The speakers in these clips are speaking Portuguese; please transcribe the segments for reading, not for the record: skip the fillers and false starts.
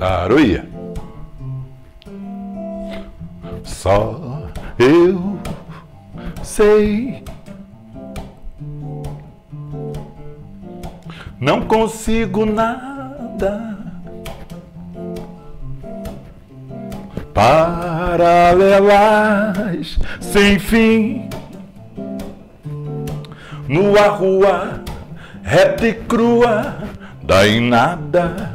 Aroia. Só eu sei, não consigo nada paralelas sem fim, nua rua reta e crua, dá em nada.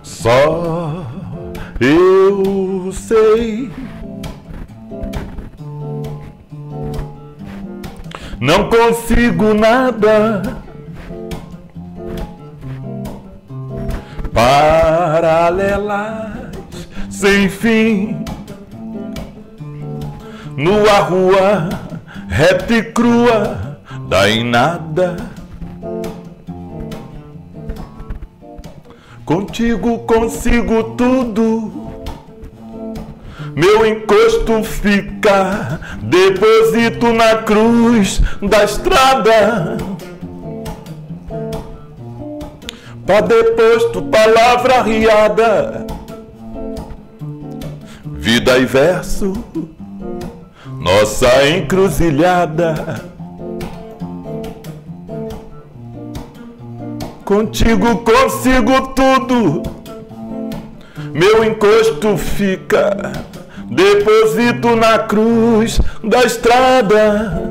Só eu sei, não consigo nada paralelas sem fim, nua rua reta e crua, dá em nada. Contigo consigo tudo, meu encosto fica, deposito na cruz da estrada, pra depois tu palavra riada, vida e verso, nossa encruzilhada. Contigo consigo tudo, meu encosto fica, deposito na cruz da estrada,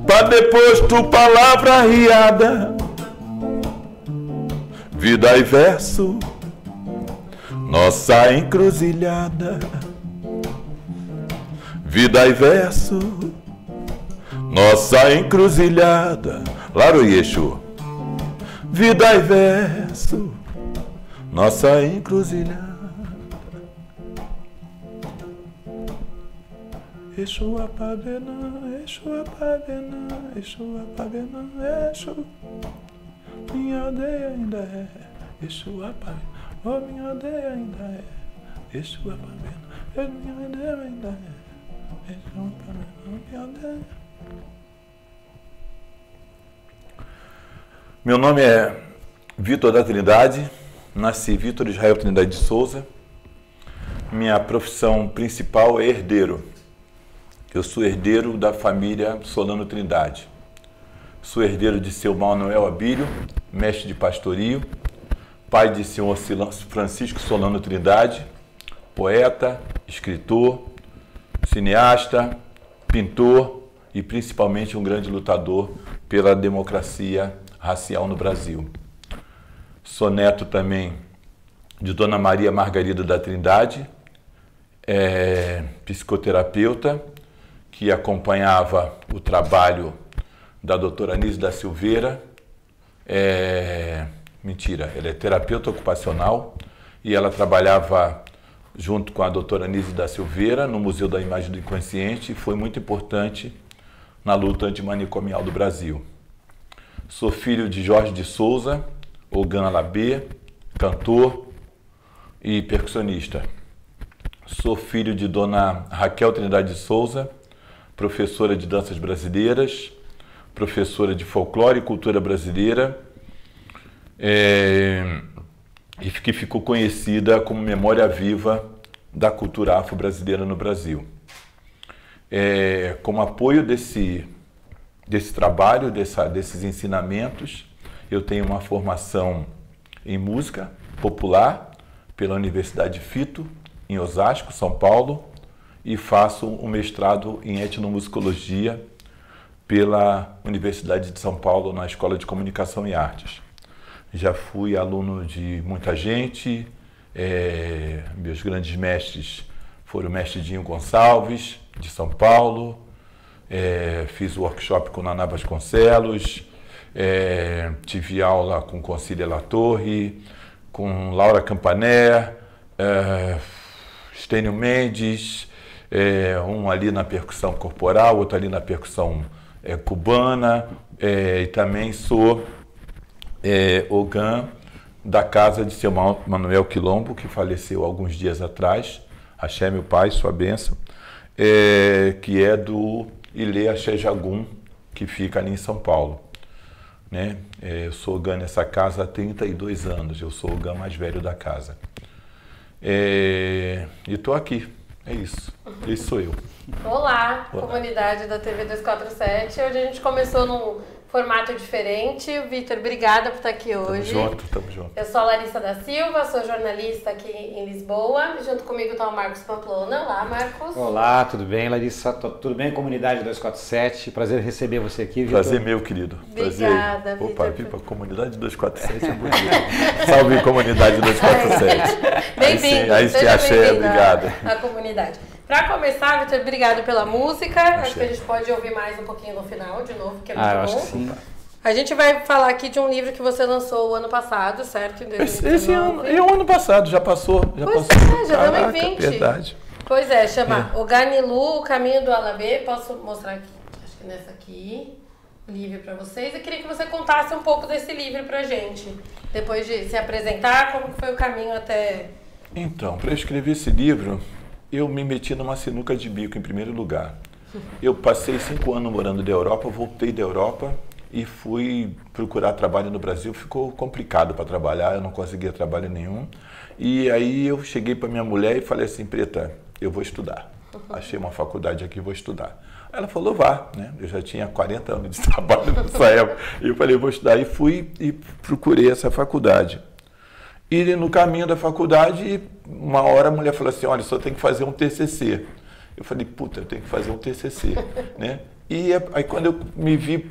pra depois tu palavra riada, vida e verso, nossa encruzilhada, vida e verso, nossa encruzilhada. Laro Yeshu. Vida e verso, nossa encruzilhada. Exu apavena, Exu apavena, Exu apavena, Exu. Minha aldeia ainda é Exu apavena, oh minha aldeia ainda é Exu apavena, minha aldeia ainda é Exu apavena, minha aldeia. Meu nome é Vitor da Trindade, nasci Vitor Israel Trindade de Souza. Minha profissão principal é herdeiro. Eu sou herdeiro da família Solano Trindade. Sou herdeiro de seu Manuel Abílio, mestre de pastorio, pai de senhor Francisco Solano Trindade, poeta, escritor, cineasta, pintor e principalmente um grande lutador pela democracia racial no Brasil. Sou neto também de Dona Maria Margarida da Trindade, psicoterapeuta, que acompanhava o trabalho da doutora Anísio da Silveira. Mentira, ela é terapeuta ocupacional e ela trabalhava junto com a doutora Anísio da Silveira no Museu da Imagem do Inconsciente e foi muito importante na luta antimanicomial do Brasil. Sou filho de Jorge de Souza, Ogan Alabê, cantor e percussionista. Sou filho de Dona Raquel Trindade de Souza, professora de danças brasileiras, professora de folclore e cultura brasileira, e que ficou conhecida como memória viva da cultura afro-brasileira no Brasil. Como apoio desse trabalho, desses ensinamentos, eu tenho uma formação em música popular pela Universidade Fito, em Osasco, São Paulo, e faço um mestrado em etnomusicologia pela Universidade de São Paulo, na Escola de Comunicação e Artes. Já fui aluno de muita gente, meus grandes mestres foram o mestre Dinho Gonçalves, de São Paulo, fiz o workshop com Naná Vasconcelos, tive aula com Concília Latorre, com Laura Campané, Estênio Mendes, um ali na percussão corporal, outro ali na percussão cubana, e também sou Ogan da casa de seu Manuel Quilombo, que faleceu alguns dias atrás, Axé, meu pai, sua bênção, que é do Ilê Axé Jagum, que fica ali em São Paulo. Né? Eu sou ogã nessa casa há 32 anos, eu sou o ogã mais velho da casa. E estou aqui, é isso, esse sou eu. Olá, comunidade da TV 247, hoje a gente começou num formato diferente. Vitor, obrigada por estar aqui hoje. Tamo junto. Eu sou a Larissa da Silva, sou jornalista aqui em Lisboa. Junto comigo está o Marcos Pamplona. Olá, Marcos. Olá, tudo bem, Larissa? Tudo bem, comunidade 247? Prazer receber você aqui, Vitor. Prazer meu, querido. Obrigada, Vitor. Opa, vir para a comunidade 247 é bonito. Salve, comunidade 247. Bem-vindo. Aí sim, Axé, obrigado. A comunidade. Para começar, Vitor, obrigado pela música. Acho que a gente pode ouvir mais um pouquinho no final, de novo, que é muito bom. Acho que sim. A gente vai falar aqui de um livro que você lançou o ano passado, certo? Em 2019. Esse ano, e o ano passado, já passou. Já estamos em 20. Verdade. Pois é, chama Oganilu, O Caminho do Alabê. Posso mostrar aqui, acho que nessa aqui, o livro para vocês. Eu queria que você contasse um pouco desse livro pra gente, depois de se apresentar, como foi o caminho até... Então, para eu escrever esse livro, eu me meti numa sinuca de bico, em primeiro lugar. Eu passei 5 anos morando na Europa, voltei da Europa e fui procurar trabalho no Brasil. Ficou complicado para trabalhar, eu não conseguia trabalho nenhum. E aí eu cheguei para minha mulher e falei assim, Preta, eu vou estudar. Achei uma faculdade aqui, vou estudar. Aí ela falou, vá, né? Eu já tinha 40 anos de trabalho nessa época. E eu falei, vou estudar. E fui e procurei essa faculdade. E no caminho da faculdade, uma hora a mulher falou assim, olha, só tem que fazer um TCC. Eu falei, puta, eu tenho que fazer um TCC, né? E aí quando eu me vi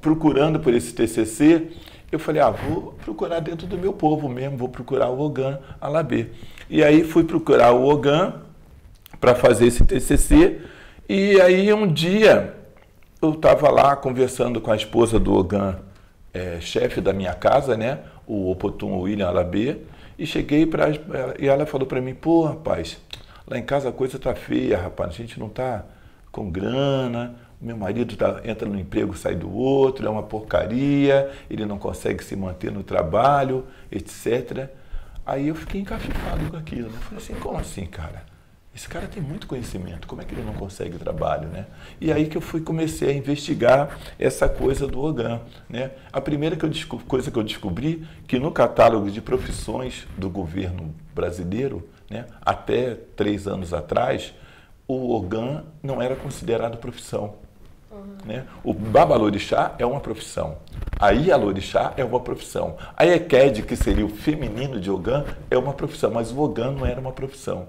procurando por esse TCC, eu falei, vou procurar dentro do meu povo mesmo, vou procurar o Ogã Alabê. E aí fui procurar o Ogã para fazer esse TCC, e aí um dia eu estava lá conversando com a esposa do Ogã, chefe da minha casa, né, o Opotum William Alabê, e cheguei para e ela falou para mim, pô, rapaz, lá em casa a coisa tá feia, rapaz, a gente não tá com grana, meu marido entra no emprego, sai do outro, é uma porcaria, ele não consegue se manter no trabalho, etc. Aí eu fiquei encafifado com aquilo, né? Falei assim, como assim, cara? Esse cara tem muito conhecimento, como é que ele não consegue trabalho, né? E aí que eu comecei a investigar essa coisa do Ogã, né? A primeira coisa que eu descobri, que no catálogo de profissões do governo brasileiro, né, até 3 anos atrás, o Ogã não era considerado profissão. Né? O Babalorixá é uma profissão, a Ialorixá é uma profissão, a Eked, que seria o feminino de Ogã, é uma profissão, mas o Ogã não era uma profissão.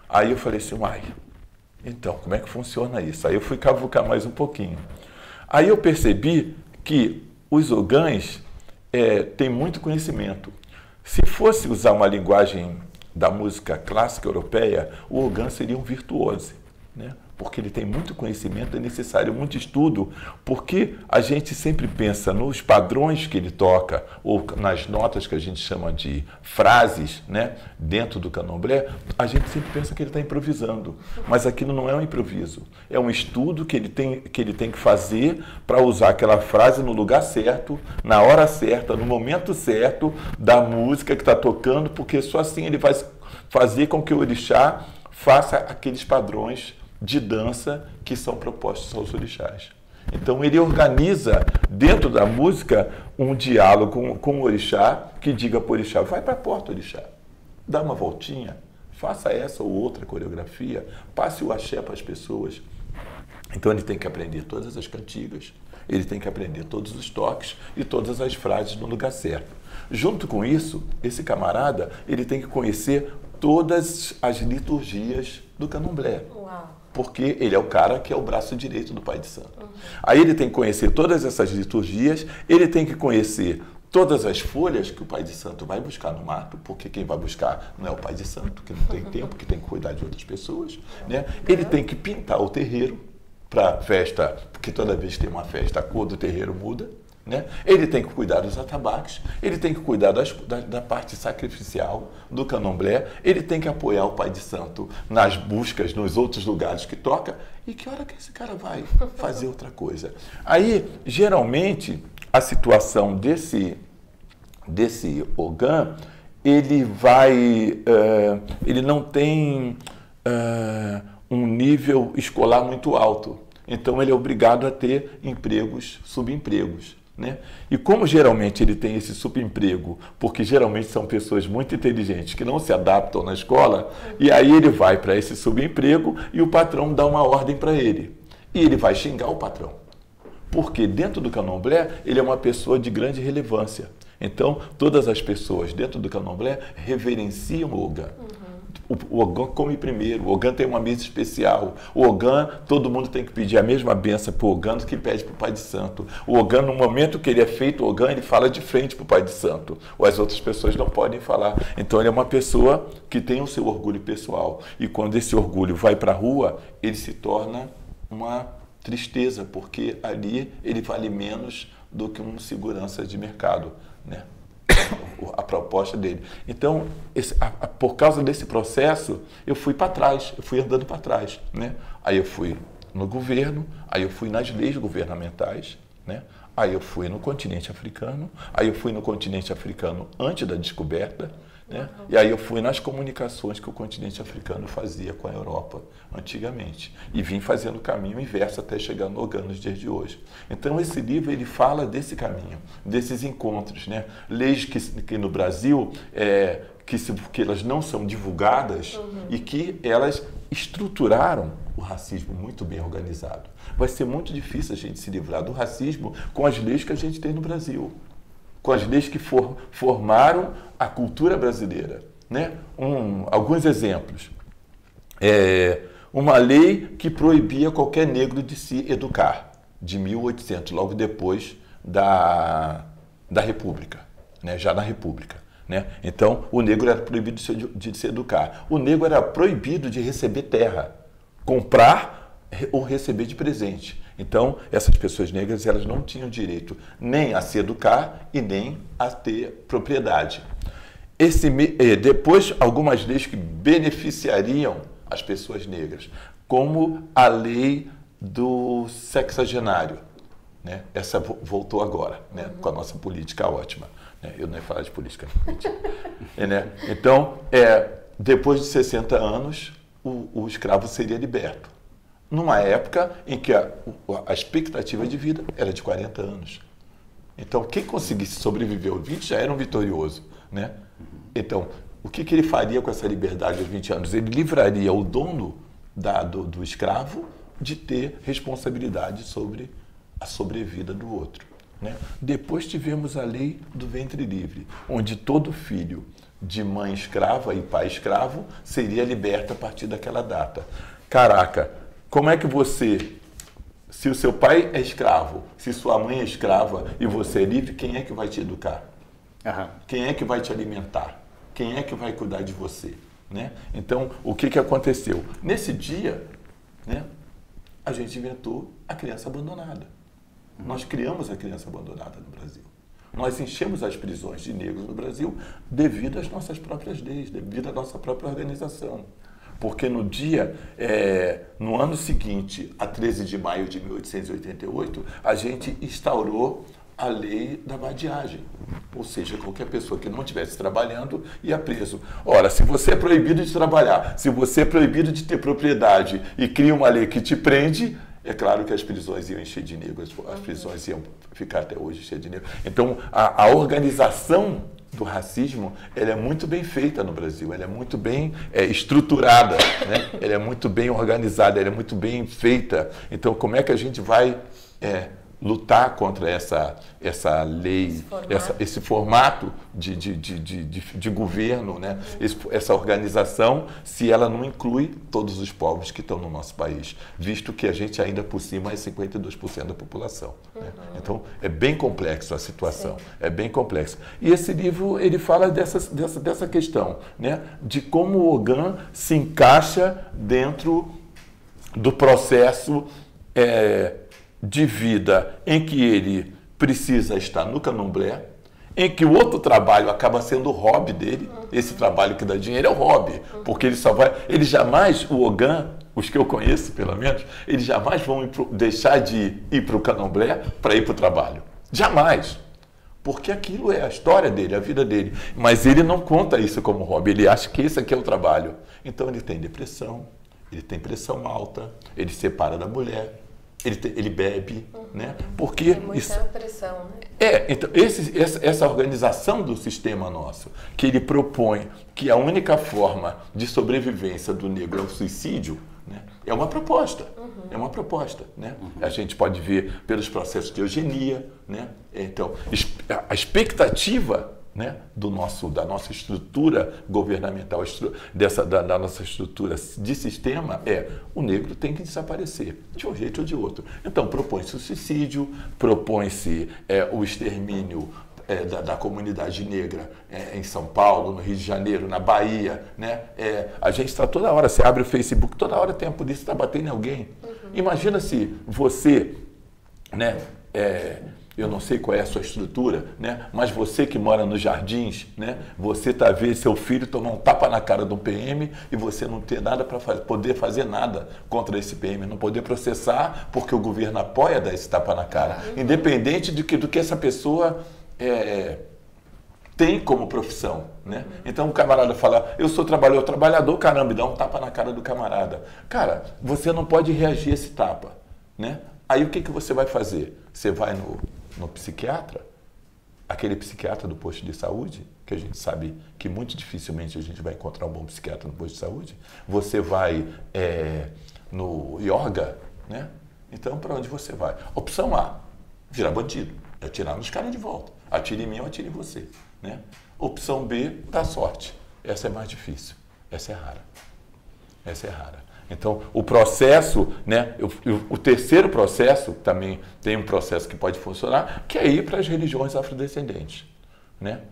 Aí eu falei assim, uai, então, como é que funciona isso? Aí eu fui cavucar mais um pouquinho. Aí eu percebi que os ogãs têm muito conhecimento. Se fosse usar uma linguagem da música clássica europeia, o Ogã seria um virtuoso, né? Porque ele tem muito conhecimento, é necessário muito estudo, porque a gente sempre pensa nos padrões que ele toca, ou nas notas que a gente chama de frases, né, dentro do candomblé, a gente sempre pensa que ele está improvisando, mas aquilo não é um improviso, é um estudo que ele tem que fazer para usar aquela frase no lugar certo, na hora certa, no momento certo da música que está tocando, porque só assim ele vai fazer com que o orixá faça aqueles padrões de dança que são propostos aos orixás. Então ele organiza dentro da música um diálogo com o orixá que diga para o orixá, vai para a porta, orixá, dá uma voltinha, faça essa ou outra coreografia, passe o axé para as pessoas. Então ele tem que aprender todas as cantigas, ele tem que aprender todos os toques e todas as frases no lugar certo. Junto com isso, esse camarada, ele tem que conhecer todas as liturgias do candomblé. Uau. Porque ele é o cara que é o braço direito do Pai de Santo. Aí ele tem que conhecer todas essas liturgias, ele tem que conhecer todas as folhas que o Pai de Santo vai buscar no mato, porque quem vai buscar não é o Pai de Santo, que não tem tempo, que tem que cuidar de outras pessoas, né? Ele tem que pintar o terreiro para festa, porque toda vez que tem uma festa, a cor do terreiro muda, né? Ele tem que cuidar dos atabaques, ele tem que cuidar da parte sacrificial do candomblé, ele tem que apoiar o Pai de Santo nas buscas nos outros lugares que toca. E que hora que esse cara vai fazer outra coisa? Aí, geralmente, a situação desse Ogã, ele não tem um nível escolar muito alto. Então, ele é obrigado a ter empregos, subempregos, né? E como geralmente ele tem esse subemprego, porque geralmente são pessoas muito inteligentes que não se adaptam na escola, e aí ele vai para esse subemprego e o patrão dá uma ordem para ele. E ele vai xingar o patrão. Porque dentro do candomblé, ele é uma pessoa de grande relevância. Então, todas as pessoas dentro do candomblé reverenciam o Ogã. O Ogã come primeiro, o Ogã tem uma mesa especial. O Ogã, todo mundo tem que pedir a mesma benção para o Ogã do que pede para o Pai de Santo. O Ogã, no momento que ele é feito, o Ogã, ele fala de frente para o Pai de Santo. Ou as outras pessoas não podem falar. Então, ele é uma pessoa que tem o seu orgulho pessoal. E quando esse orgulho vai para a rua, ele se torna uma tristeza, porque ali ele vale menos do que um segurança de mercado, né? A proposta dele. Então, por causa desse processo, eu fui para trás, eu fui andando para trás, né? Aí eu fui no governo, aí eu fui nas leis governamentais, né? Aí eu fui no continente africano, aí eu fui no continente africano antes da descoberta, né? E aí eu fui nas comunicações que o continente africano fazia com a Europa antigamente. E vim fazendo o caminho inverso até chegar no Ogã nos dias de hoje. Então esse livro ele fala desse caminho, desses encontros, né? Leis que no Brasil que elas não são divulgadas e que elas estruturaram o racismo muito bem organizado. Vai ser muito difícil a gente se livrar do racismo com as leis que a gente tem no Brasil, com as leis que formaram a cultura brasileira, né? Alguns exemplos. Uma lei que proibia qualquer negro de se educar, de 1800, logo depois da República, né? Já na República, né? Então, o negro era proibido de se educar. O negro era proibido de receber terra, comprar ou receber de presente. Então, essas pessoas negras elas não tinham direito nem a se educar e nem a ter propriedade. Depois, algumas leis que beneficiariam as pessoas negras, como a lei do sexagenário, né? Essa voltou agora, né? Com a nossa política ótima, né? Eu não ia falar de política, né? Então, depois de 60 anos, o escravo seria liberto. Numa época em que a expectativa de vida era de 40 anos. Então, quem conseguisse sobreviver aos 20 já era um vitorioso, né? Então, o que ele faria com essa liberdade aos 20 anos? Ele livraria o dono do escravo de ter responsabilidade sobre a sobrevida do outro, né? Depois tivemos a lei do ventre livre, onde todo filho de mãe escrava e pai escravo seria liberto a partir daquela data. Caraca! Como é que você, se o seu pai é escravo, se sua mãe é escrava e você é livre, quem é que vai te educar? Quem é que vai te alimentar? Quem é que vai cuidar de você? Né? Então, o que aconteceu? Nesse dia, né, a gente inventou a criança abandonada. Nós criamos a criança abandonada no Brasil. Nós enchemos as prisões de negros no Brasil devido às nossas próprias leis, devido à nossa própria organização. Porque no ano seguinte, a 13 de maio de 1888, a gente instaurou a lei da vadiagem. Ou seja, qualquer pessoa que não estivesse trabalhando ia preso. Ora, se você é proibido de trabalhar, se você é proibido de ter propriedade e cria uma lei que te prende, é claro que as prisões iam encher de negros, as prisões iam ficar até hoje cheias de negros. Então, a organização do racismo, ela é muito bem feita no Brasil, ela é muito bem estruturada, né? Ela é muito bem organizada, ela é muito bem feita. Então, como é que a gente vai lutar contra essa lei, esse formato de governo, né? Essa organização, se ela não inclui todos os povos que estão no nosso país, visto que a gente ainda por cima é 52% da população. Né? Então, é bem complexo a situação, é bem complexo. E esse livro, ele fala dessa questão, né? De como o Ogã se encaixa dentro do processo de vida em que ele precisa estar no candomblé, em que o outro trabalho acaba sendo o hobby dele. Esse trabalho que dá dinheiro é o hobby, porque ele jamais, o Ogã, os que eu conheço pelo menos, eles jamais vão deixar de ir para o candomblé para ir para o trabalho. Jamais. porque aquilo é a história dele, a vida dele. Mas ele não conta isso como hobby, ele acha que esse aqui é o trabalho. Então ele tem depressão, ele tem pressão alta, ele se separa da mulher, ele bebe, né? Porque é muita pressão, né? então essa organização do sistema nosso, que ele propõe que a única forma de sobrevivência do negro é o suicídio, né? É uma proposta, é uma proposta, né? A gente pode ver pelos processos de eugenia, né? Então, a expectativa, né, da nossa estrutura governamental, da nossa estrutura de sistema o negro tem que desaparecer, de um jeito ou de outro. Então, propõe-se o suicídio, propõe-se o extermínio da comunidade negra em São Paulo, no Rio de Janeiro, na Bahia, né? A gente está toda hora, você abre o Facebook, toda hora tem a polícia está batendo em alguém. Imagina se você, né, eu não sei qual é a sua estrutura, né? Mas você que mora nos Jardins, né? Você está vendo seu filho tomar um tapa na cara do PM e você não ter nada para poder fazer nada contra esse PM, não poder processar porque o governo apoia dar esse tapa na cara, independente do que essa pessoa tem como profissão, né? Então o camarada fala, eu sou trabalhador, caramba, e dá um tapa na cara do camarada. Cara, você não pode reagir a esse tapa, né? Aí o que você vai fazer? Você vai no psiquiatra, aquele psiquiatra do posto de saúde, que a gente sabe que muito dificilmente a gente vai encontrar um bom psiquiatra no posto de saúde. Você vai no yoga, né? Então, para onde você vai? Opção A, virar bandido, atirar nos caras de volta. Atire em mim ou atire em você, né? Opção B, dá sorte. Essa é mais difícil, essa é rara. Essa é rara. Então, o processo, né, o terceiro processo, também tem um processo que pode funcionar, que é ir para as religiões afrodescendentes, né,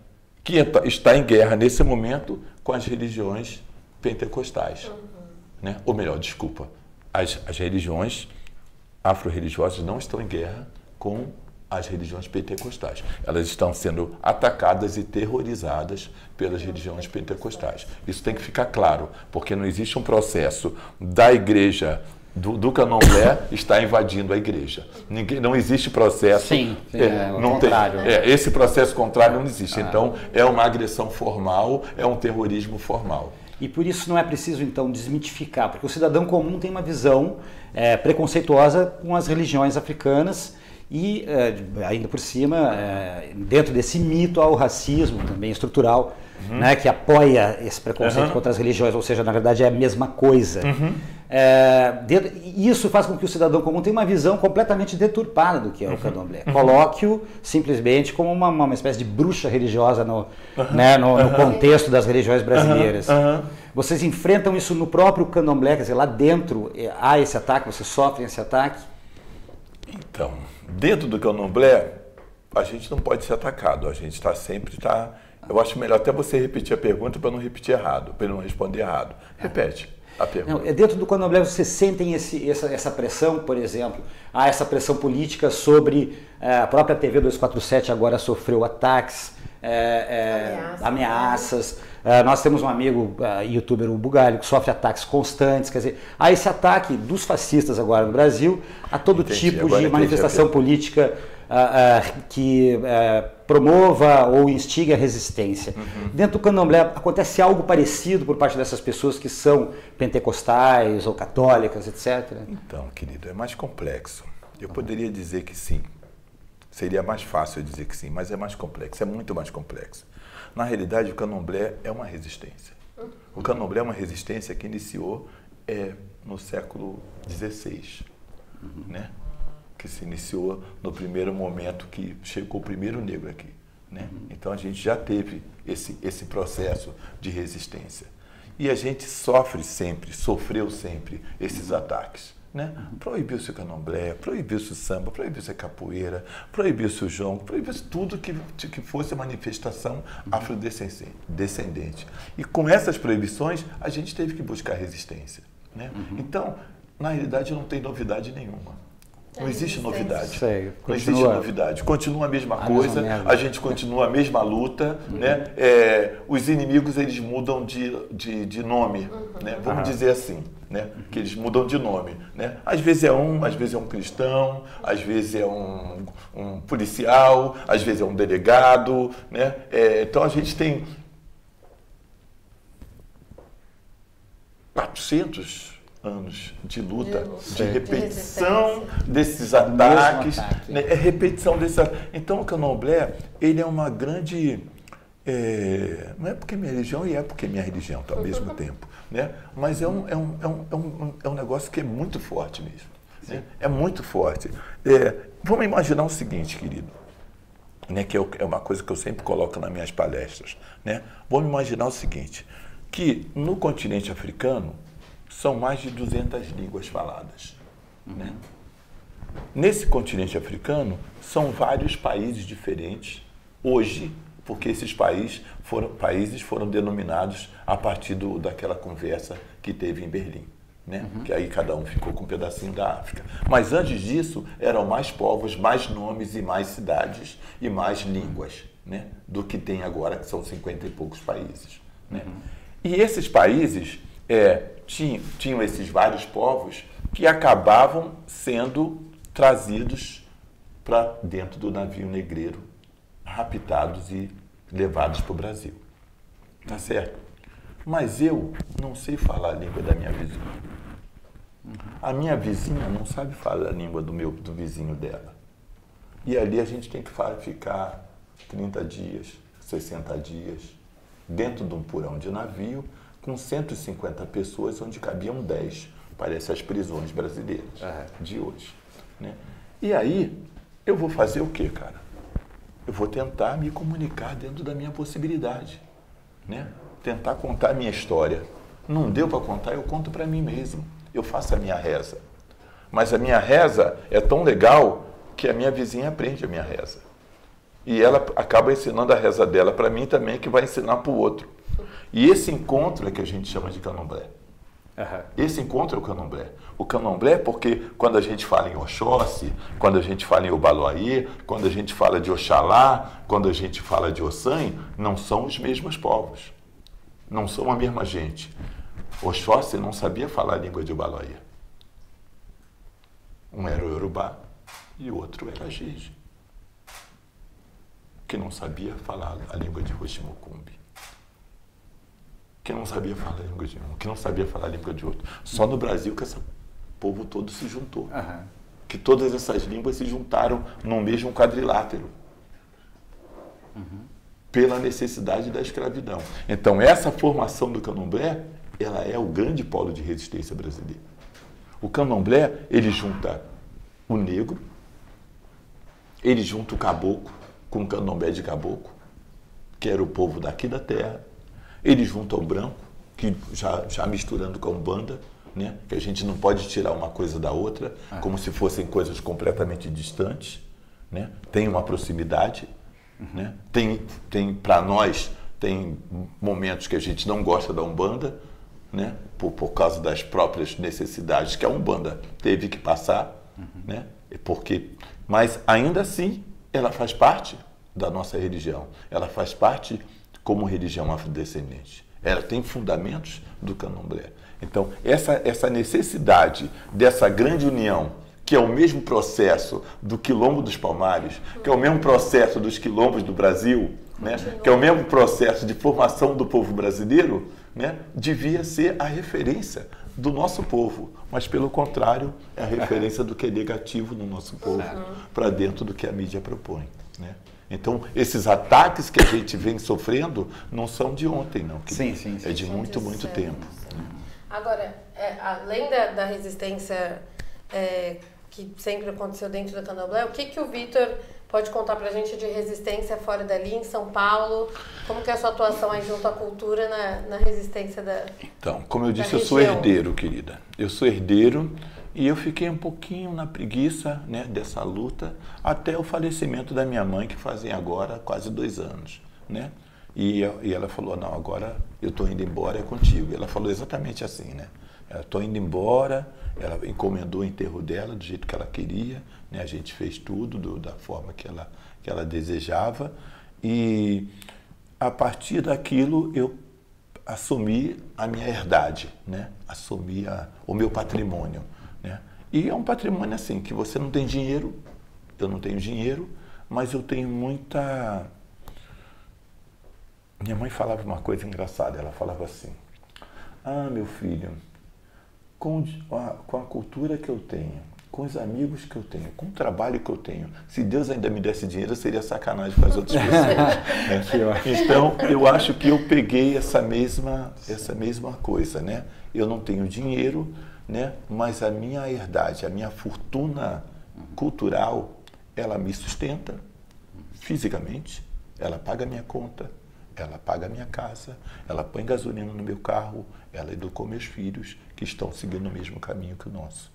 que está em guerra nesse momento com as religiões pentecostais. Né? Ou melhor, desculpa, as religiões afro-religiosas não estão em guerra com as religiões pentecostais. Elas estão sendo atacadas e terrorizadas pelas religiões pentecostais. Isso tem que ficar claro, porque não existe um processo da igreja, do candomblé está invadindo a igreja. Não existe processo... Sim, não contrário. Esse processo contrário não existe. Então, é uma agressão formal, é um terrorismo formal. E por isso não é preciso, então, desmitificar, porque o cidadão comum tem uma visão preconceituosa com as religiões africanas. E, ainda por cima, dentro desse mito há o racismo também estrutural, né, que apoia esse preconceito contra as religiões, ou seja, na verdade é a mesma coisa. Isso faz com que o cidadão comum tenha uma visão completamente deturpada do que é o candomblé. Coloque-o simplesmente como uma espécie de bruxa religiosa no contexto das religiões brasileiras. Vocês enfrentam isso no próprio candomblé, quer dizer, lá dentro há esse ataque, vocês sofrem esse ataque? Então, dentro do candomblé, a gente não pode ser atacado, a gente sempre está... Eu acho melhor até você repetir a pergunta para não repetir errado, para não responder errado. Repete a pergunta. Não, dentro do candomblé vocês sentem essa pressão, por exemplo, há essa pressão política sobre a própria TV 247 agora sofreu ataques, ameaças. Nós temos um amigo, youtuber, o Bugalho, que sofre ataques constantes. Quer dizer, há esse ataque dos fascistas agora no Brasil a todo tipo de manifestação política que promova ou instigue a resistência. Dentro do candomblé acontece algo parecido por parte dessas pessoas que são pentecostais ou católicas, etc? Então, querido, é mais complexo. Eu poderia dizer que sim. Seria mais fácil eu dizer que sim, mas é mais complexo, é muito mais complexo. Na realidade, o candomblé é uma resistência. O candomblé é uma resistência que iniciou no século XVI, né? Que se iniciou no primeiro momento que chegou o primeiro negro aqui, né? Então a gente já teve esse processo de resistência. E a gente sofreu sempre esses ataques, né? Proibiu-se o candomblé, proibiu-se o samba, proibiu-se a capoeira, proibiu-se o jongo, proibiu-se tudo que fosse manifestação afrodescendente. E com essas proibições, a gente teve que buscar resistência, né? Então, na realidade, não tem novidade nenhuma. Não existe novidade. Sei, não existe novidade. Continua a mesma coisa, a gente continua a mesma luta. Né? Os inimigos, eles mudam de nome. Né? Vamos dizer assim, né? Que eles mudam de nome. Né? Às vezes é um cristão, às vezes é um policial, às vezes é um delegado. Né? Então a gente tem 400 anos de luta, de repetição desses ataques, né? Repetição desses ataques. Então o Candomblé, ele é uma grande... não é porque é minha religião, e é porque é minha religião ao mesmo tempo, né? Mas é um negócio que é muito forte mesmo. Né? É muito forte. Vamos imaginar o seguinte, querido, né? Que é uma coisa que eu sempre coloco nas minhas palestras. Né? Vamos imaginar o seguinte, que no continente africano, são mais de 200 línguas faladas. Né? Nesse continente africano, são vários países diferentes, hoje, porque esses países foram denominados a partir daquela conversa que teve em Berlim. Né? Que aí cada um ficou com um pedacinho da África. Mas antes disso, eram mais povos, mais nomes e mais cidades e mais línguas, né? Do que tem agora, que são 50 e poucos países. Né? E esses países... tinham esses vários povos que acabavam sendo trazidos para dentro do navio negreiro, raptados e levados para o Brasil. Tá certo? Mas eu não sei falar a língua da minha vizinha. A minha vizinha não sabe falar a língua do vizinho dela. E ali a gente tem que ficar 30 dias, 60 dias, dentro de um porão de navio, com 150 pessoas, onde cabiam 10. Parece as prisões brasileiras de hoje. Né? E aí, eu vou fazer o quê, cara? Eu vou tentar me comunicar dentro da minha possibilidade. Né? Tentar contar a minha história. Não deu para contar, eu conto para mim mesmo. Eu faço a minha reza. Mas a minha reza é tão legal que a minha vizinha aprende a minha reza. E ela acaba ensinando a reza dela para mim também, que vai ensinar para o outro. E esse encontro é que a gente chama de candomblé. Esse encontro é o candomblé. O candomblé é porque quando a gente fala em Oxóssi, quando a gente fala em Obaloaê, quando a gente fala de Oxalá, quando a gente fala de Ossan, não são os mesmos povos. Não são a mesma gente. Oxóssi não sabia falar a língua de Obaloaê. Um era o Yorubá e o outro era a Jeje, que não sabia falar a língua de Roximokumbi. Que não sabia falar a língua de um, que não sabia falar a língua de outro. Só no Brasil que esse povo todo se juntou. Que todas essas línguas se juntaram num mesmo quadrilátero. Pela necessidade da escravidão. Então, essa formação do candomblé, ela é o grande polo de resistência brasileira. O candomblé, ele junta o negro, ele junta o caboclo com o candomblé de caboclo, que era o povo daqui da terra. Ele junta o branco, que já misturando com a Umbanda, né? Que a gente não pode tirar uma coisa da outra, como se fossem coisas completamente distantes. Né? Tem uma proximidade. Né? Tem para nós, tem momentos que a gente não gosta da Umbanda, né? Por causa das próprias necessidades que a Umbanda teve que passar. Né? Mas ainda assim, ela faz parte da nossa religião. Ela faz parte como religião afrodescendente. Ela tem fundamentos do candomblé. Então, essa necessidade dessa grande união, que é o mesmo processo do Quilombo dos Palmares, que é o mesmo processo dos quilombos do Brasil, né? Que é o mesmo processo de formação do povo brasileiro, né? Devia ser a referência do nosso povo. Mas, pelo contrário, é a referência do que é negativo no nosso povo para dentro do que a mídia propõe. Né? Então, esses ataques que a gente vem sofrendo não são de ontem, não. Sim. É de muito tempo. Agora, além da resistência que sempre aconteceu dentro do candomblé, o que o Vitor pode contar pra gente de resistência fora dali, em São Paulo? Como que é a sua atuação aí junto à cultura na resistência da Então, como eu disse, eu sou herdeiro, querida. Eu sou herdeiro. E eu fiquei um pouquinho na preguiça, né, dessa luta até o falecimento da minha mãe, que fazem agora quase 2 anos. Né? E ela falou, não, agora eu estou indo embora, é contigo. E ela falou exatamente assim, né? Estou indo embora, ela encomendou o enterro dela do jeito que ela queria, né? A gente fez tudo da forma que ela desejava. E a partir daquilo eu assumi a minha herdade, né? Assumi o meu patrimônio, né? E é um patrimônio assim, que você não tem dinheiro, eu não tenho dinheiro, mas eu tenho muita... Minha mãe falava uma coisa engraçada, ela falava assim, ah, meu filho, com a cultura que eu tenho, com os amigos que eu tenho, com o trabalho que eu tenho, se Deus ainda me desse dinheiro, seria sacanagem com as outras pessoas. Então, eu acho que eu peguei essa mesma coisa, né? Eu não tenho dinheiro, né? Mas a minha herdade, a minha fortuna cultural, ela me sustenta fisicamente, ela paga a minha conta, ela paga a minha casa, ela põe gasolina no meu carro, ela educou meus filhos que estão seguindo o mesmo caminho que o nosso,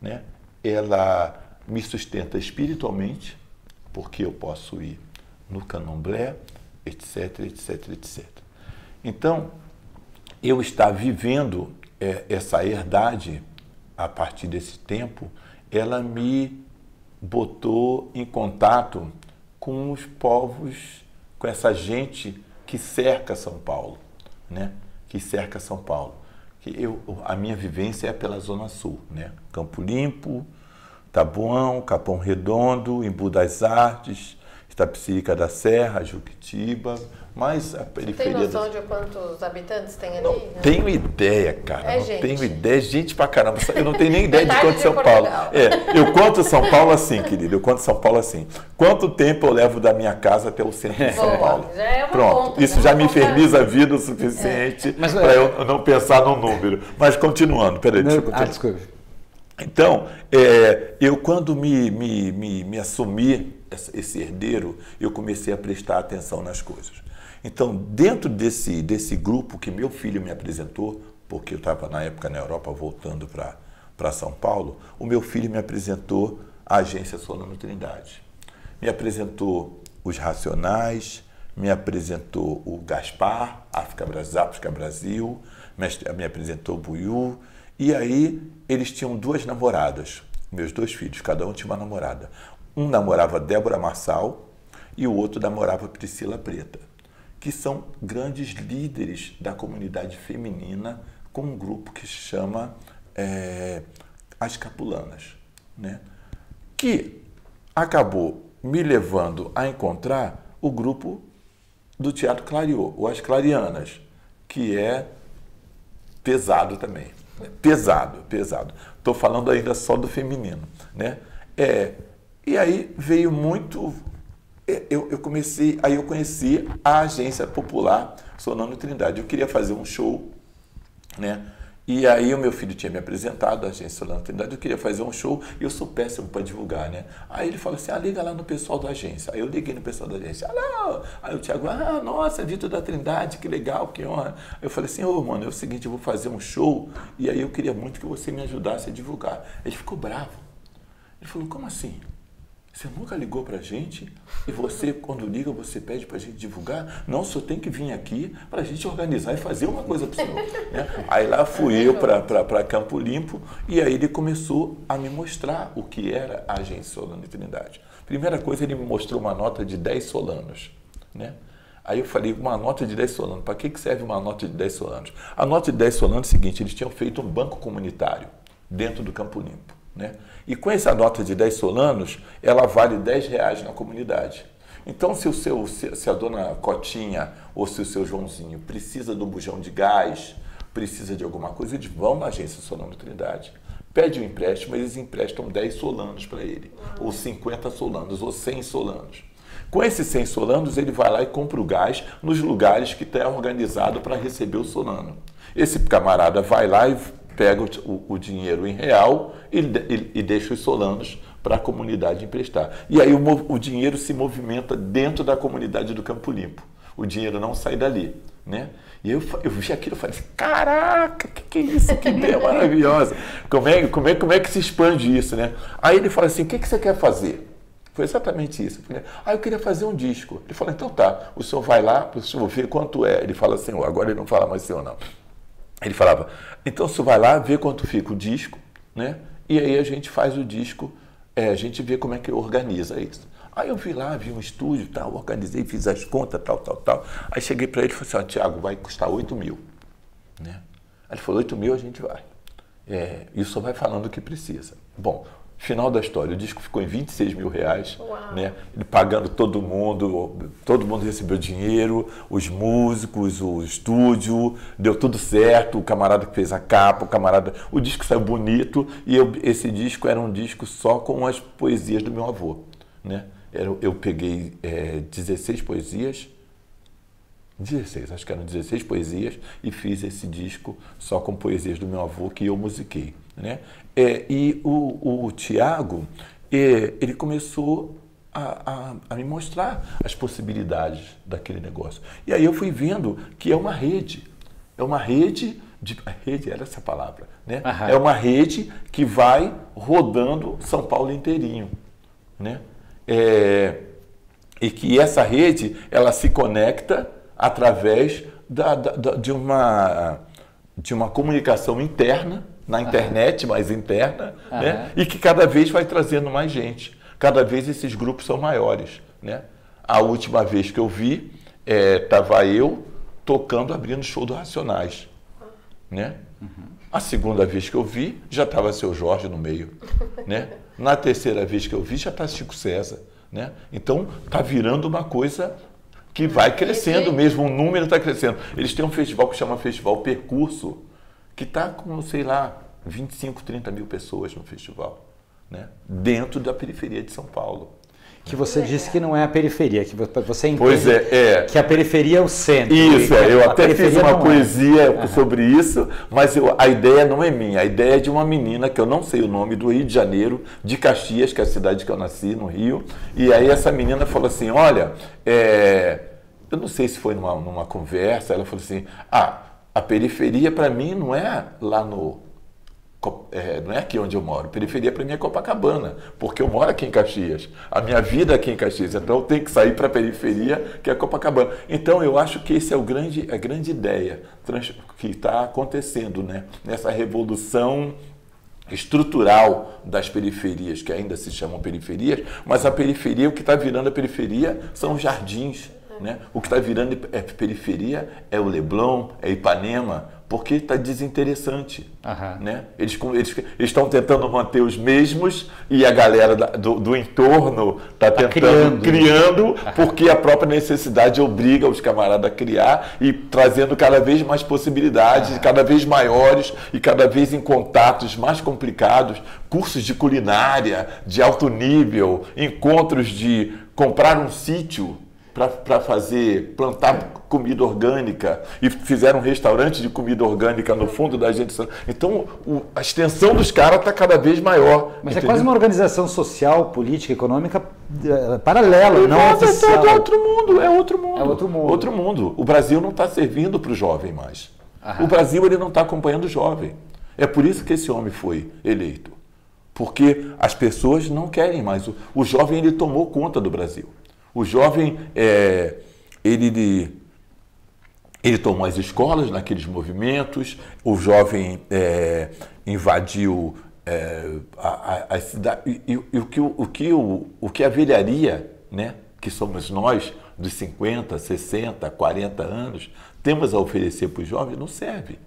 né? Ela me sustenta espiritualmente, porque eu posso ir no candomblé, etc, etc, etc. Então, eu estar vivendo essa herdade a partir desse tempo, ela me botou em contato com os povos, com essa gente que cerca São Paulo, né? Que cerca São Paulo. A minha vivência é pela Zona Sul, né? Campo Limpo, Taboão, Capão Redondo, Embu das Artes, Itapecerica da Serra, Juquitiba, mas a periferia... Tem noção de quantos habitantes tem ali? Não tenho ideia, cara. Gente. Tenho ideia. Gente pra caramba. Eu não tenho nem ideia de quanto São Paulo. Eu conto São Paulo assim, querido. Eu conto São Paulo assim. Quanto tempo eu levo da minha casa até o centro de São Paulo? Já é uma Pronto. conta, Isso já me inferniza a vida o suficiente para eu não pensar no número. Mas continuando. Peraí, deixa eu continuar. Desculpe. Então, eu quando me assumi esse herdeiro, eu comecei a prestar atenção nas coisas. Então, dentro desse grupo que meu filho me apresentou, porque eu estava na época na Europa voltando para São Paulo, o meu filho me apresentou a Agência Solano Trindade. Me apresentou os Racionais, me apresentou o Gaspar, África Brasil, me apresentou o Buiú, e aí eles tinham duas namoradas, meus dois filhos, cada um tinha uma namorada. Um namorava Débora Marçal e o outro namorava Priscila Preta, que são grandes líderes da comunidade feminina com um grupo que se chama As Capulanas, né? Que acabou me levando a encontrar o grupo do Teatro Clariô, ou As Clarianas, que é pesado também. Pesado. Estou falando ainda só do feminino, né? E aí veio muito... Eu conheci a Agência Popular Solano Trindade. Eu queria fazer um show, né? E aí o meu filho tinha me apresentado, a Agência Solano Trindade, eu queria fazer um show e eu sou péssimo para divulgar, né? Aí ele falou assim, liga lá no pessoal da agência. Aí eu liguei no pessoal da agência, não. Aí o Thiago, nossa, Vitor da Trindade, que legal, que honra. Eu falei assim, mano, é o seguinte, eu vou fazer um show e aí eu queria muito que você me ajudasse a divulgar. Ele ficou bravo. Ele falou, como assim? Você nunca ligou pra gente? E você, quando liga, você pede pra gente divulgar? Não, só tem que vir aqui pra gente organizar e fazer uma coisa pro senhor. Né? Aí lá fui eu pra Campo Limpo e aí ele começou a me mostrar o que era a Agência Solano Trindade. Primeira coisa, ele me mostrou uma nota de 10 solanos. Né? Aí eu falei, uma nota de 10 solanos, para que serve uma nota de 10 solanos? A nota de 10 solanos é o seguinte, eles tinham feito um banco comunitário dentro do Campo Limpo. Né? E com essa nota de 10 solanos, ela vale R$10 na comunidade. Então, se a dona Cotinha ou se o seu Joãozinho precisa de um bujão de gás, precisa de alguma coisa, eles vão na Agência Solano Trindade, pede um empréstimo, eles emprestam 10 solanos para ele, ou 50 solanos, ou 100 solanos. Com esses 100 solanos, ele vai lá e compra o gás nos lugares que está organizado para receber o solano. Esse camarada vai lá e pega o dinheiro em real e deixa os solanos para a comunidade emprestar. E aí o dinheiro se movimenta dentro da comunidade do Campo Limpo. O dinheiro não sai dali, né? E eu vi aquilo e falei assim, caraca, que é isso? Que ideia maravilhosa! Como é que se expande isso, né? Aí ele fala assim, o que você quer fazer? Foi exatamente isso. Eu falei, eu queria fazer um disco. Ele falou, então tá, o senhor vai lá, o senhor vê quanto é. Ele fala, senhor, agora ele não fala mais senhor, não. Ele falava, então o senhor vai lá, vê quanto fica o disco, né? E aí a gente faz o disco, a gente vê como é que organiza isso. Aí eu vi lá, vi um estúdio, tal, organizei, fiz as contas, tal. Aí cheguei para ele e falei assim, Tiago, vai custar 8 mil. Né? Aí ele falou, 8 mil a gente vai. E o senhor vai falando o que precisa. Bom, final da história, o disco ficou em 26 mil reais, né? Ele pagando todo mundo recebeu dinheiro, os músicos, o estúdio, deu tudo certo, o camarada que fez a capa, o disco saiu bonito e esse disco era um disco só com as poesias do meu avô, né? Eu peguei 16 poesias, 16, acho que eram 16 poesias e fiz esse disco só com poesias do meu avô que eu musiquei, né? E o Tiago, ele começou a me mostrar as possibilidades daquele negócio. E aí eu fui vendo que é uma rede era essa palavra, né? Uhum. É uma rede que vai rodando São Paulo inteirinho, né? E que essa rede, ela se conecta através de uma comunicação interna, na internet, mais interna, né? E que cada vez vai trazendo mais gente. Cada vez esses grupos são maiores, né? A última vez que eu vi, estava eu tocando, abrindo o show do Racionais, né? A segunda vez que eu vi, já estava Seu Jorge no meio, né? Na terceira vez que eu vi, já está Chico César, né? Então, está virando uma coisa que vai crescendo mesmo, o número está crescendo. Eles têm um festival que chama Festival Percurso, que está com, sei lá, 25, 30 mil pessoas no festival, né? Dentro da periferia de São Paulo. Que você disse que não é a periferia, que você entende pois que a periferia é o centro. Isso, eu até fiz uma poesia sobre isso, mas a ideia não é minha, a ideia é de uma menina, que eu não sei o nome, do Rio de Janeiro, de Caxias, que é a cidade que eu nasci, no Rio, e aí essa menina falou assim, olha, eu não sei se foi numa conversa, ela falou assim, a periferia para mim não é lá não é aqui onde eu moro. Periferia para mim é Copacabana, porque eu moro aqui em Caxias. A minha vida é aqui em Caxias, então eu tenho que sair para a periferia, que é Copacabana. Então eu acho que esse é a grande ideia que está acontecendo, né? Nessa revolução estrutural das periferias, que ainda se chamam periferias, mas a periferia, o que está virando a periferia são os jardins, né? O que está virando periferia é o Leblon, é Ipanema, porque está desinteressante. Né? Eles estão tentando manter os mesmos e a galera do entorno está criando porque a própria necessidade obriga os camaradas a criar e trazendo cada vez mais possibilidades, cada vez maiores e cada vez em contatos mais complicados, cursos de culinária de alto nível, encontros de comprar um sítio para plantar comida orgânica e fizeram um restaurante de comida orgânica no fundo da gente. Então, a extensão dos caras está cada vez maior. Mas entendeu? É quase uma organização social, política, econômica paralela, não oficial. É outro mundo. É outro mundo. O Brasil não está servindo para o jovem mais. O Brasil ele não está acompanhando o jovem. É por isso que esse homem foi eleito. Porque as pessoas não querem mais. O jovem ele tomou conta do Brasil. O jovem, ele tomou as escolas naqueles movimentos, o jovem invadiu a cidade. E o que a velharia, né, que somos nós, dos 50, 60, 40 anos, temos a oferecer para o jovem, não serve.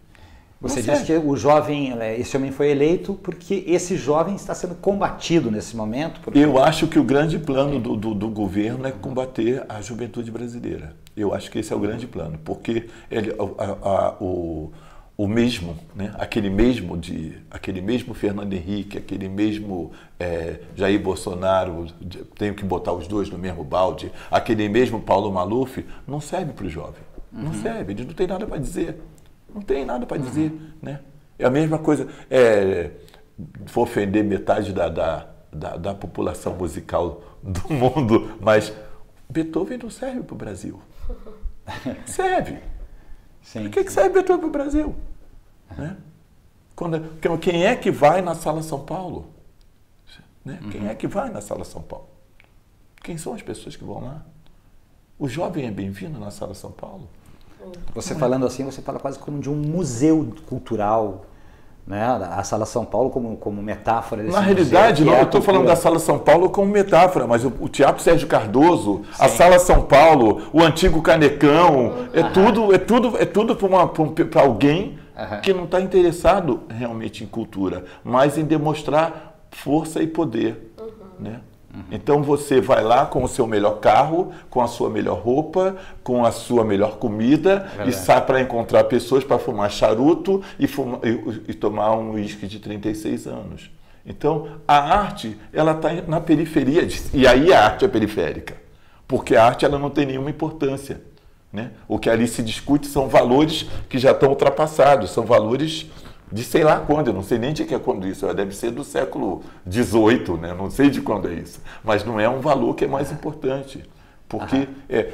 Você disse que o jovem, esse homem foi eleito porque esse jovem está sendo combatido nesse momento? Eu acho que o grande plano do governo é combater a juventude brasileira. Eu acho que esse é o grande plano, porque o mesmo, né? aquele mesmo Fernando Henrique, aquele mesmo Jair Bolsonaro, tenho que botar os dois no mesmo balde, aquele mesmo Paulo Maluf, não serve para o jovem. Não serve, eles não têm nada para dizer. Não tem nada para dizer, né? É a mesma coisa, vou ofender metade da população musical do mundo, mas Beethoven não serve para o Brasil. Serve. Sim. Por que serve Beethoven para o Brasil? Né? Quem é que vai na Sala São Paulo? Né? Quem é que vai na Sala São Paulo? Quem são as pessoas que vão lá? O jovem é bem-vindo na Sala São Paulo? Você falando assim, você fala quase como de um museu cultural, né? A Sala São Paulo como metáfora. Na realidade, não, eu estou falando da Sala São Paulo como metáfora, mas o Teatro Sérgio Cardoso, sim, a Sala São Paulo, o antigo Canecão, é tudo para alguém que não está interessado realmente em cultura, mas em demonstrar força e poder, né? Então você vai lá com o seu melhor carro, com a sua melhor roupa, com a sua melhor comida e sai para encontrar pessoas para fumar charuto e tomar um uísque de 36 anos. Então a arte, ela está na periferia, e aí a arte é periférica, porque a arte ela não tem nenhuma importância, né? O que ali se discute são valores que já estão ultrapassados, são valores de sei lá quando, eu não sei nem de que é quando isso, deve ser do século XVIII, né? Não sei de quando é isso, mas não é um valor que é mais importante, porque,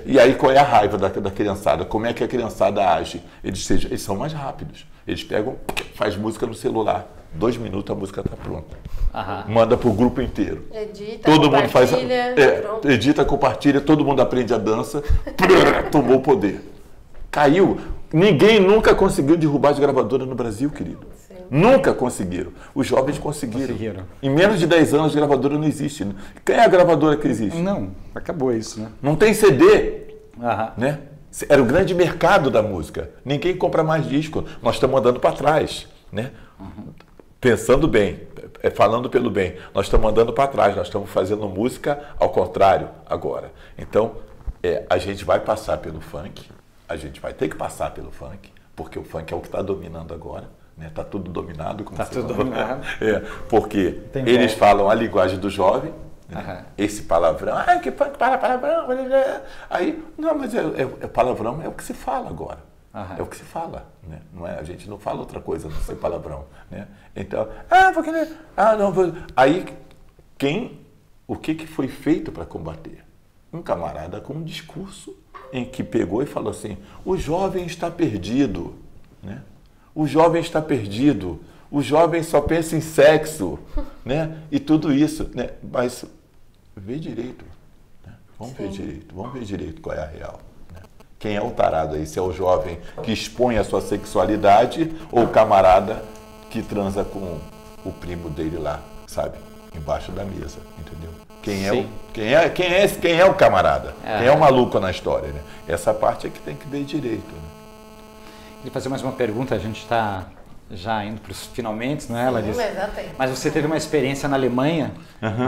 e aí qual é a raiva da criançada, como é que a criançada age? Eles são mais rápidos, eles pegam, faz música no celular, 2 minutos a música está pronta, manda para o grupo inteiro, edita, todo mundo faz, edita, compartilha, todo mundo aprende a dança, tomou o poder, caiu. Ninguém nunca conseguiu derrubar as gravadoras no Brasil, querido. Sim. Nunca conseguiram. Os jovens conseguiram. Em menos de 10 anos, a gravadora não existe. Quem é a gravadora que existe? Não, acabou isso, né? Não tem CD, né? Era o grande mercado da música. Ninguém compra mais disco. Nós estamos andando para trás, né? Pensando bem, falando pelo bem. Nós estamos andando para trás, nós estamos fazendo música ao contrário agora. Então, a gente vai passar pelo funk. A gente vai ter que passar pelo funk, porque o funk é o que está dominando agora, né? Está tudo dominado. Está tudo dominado. Porque eles falam a linguagem do jovem, né? Esse palavrão, que funk para palavrão. Aí, não, mas palavrão é o que se fala agora. É o que se fala, né? Não é, a gente não fala outra coisa, não ser palavrão, né? Então, porque não, aí o que foi feito para combater? Um camarada com um discurso em que pegou e falou assim, o jovem está perdido, né? O jovem está perdido, o jovem só pensa em sexo, né? E tudo isso, né? Mas vê direito, né? Vamos ver direito qual é a real, né? Quem é o tarado aí? Se é o jovem que expõe a sua sexualidade ou o camarada que transa com o primo dele lá, sabe? Embaixo da mesa, entendeu? Quem é o camarada? Quem é o maluco na história, né? Essa parte é que tem que ver direito, né? Queria fazer mais uma pergunta, a gente está já indo para os finalmente, não é, Larissa? Mas você teve uma experiência na Alemanha,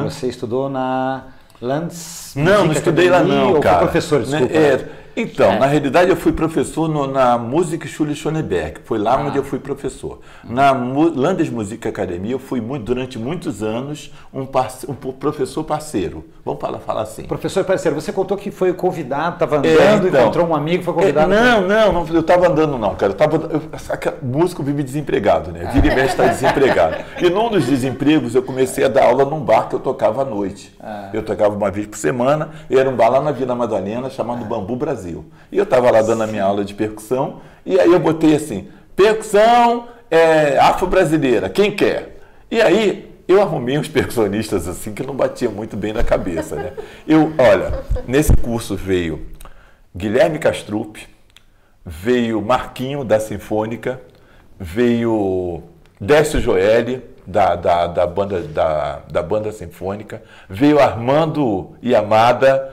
você estudou na Não estudei lá não, cara. Foi professor, desculpa. Então, na realidade eu fui professor na Musikschule Schöneberg, foi lá onde eu fui professor. Na Landesmusikakademie eu fui durante muitos anos um professor parceiro, vamos falar assim. Professor parceiro, você contou que foi convidado, estava andando, encontrou um amigo, foi convidado? Não, eu estava andando não, cara. Músico vive desempregado, né? Vira e mexe está desempregado. E num dos desempregos eu comecei a dar aula num bar que eu tocava à noite. Eu tocava uma vez por semana, e era um bar lá na Vila Madalena chamado Bambu Brasil. E eu estava lá dando a minha aula de percussão, e aí eu botei assim, percussão afro-brasileira, quem quer? E aí eu arrumei uns percussionistas assim que não batiam muito bem na cabeça, né? Olha, nesse curso veio Guilherme Castrup, veio Marquinho da Sinfônica, veio Décio Joelli da banda sinfônica, veio Armando Yamada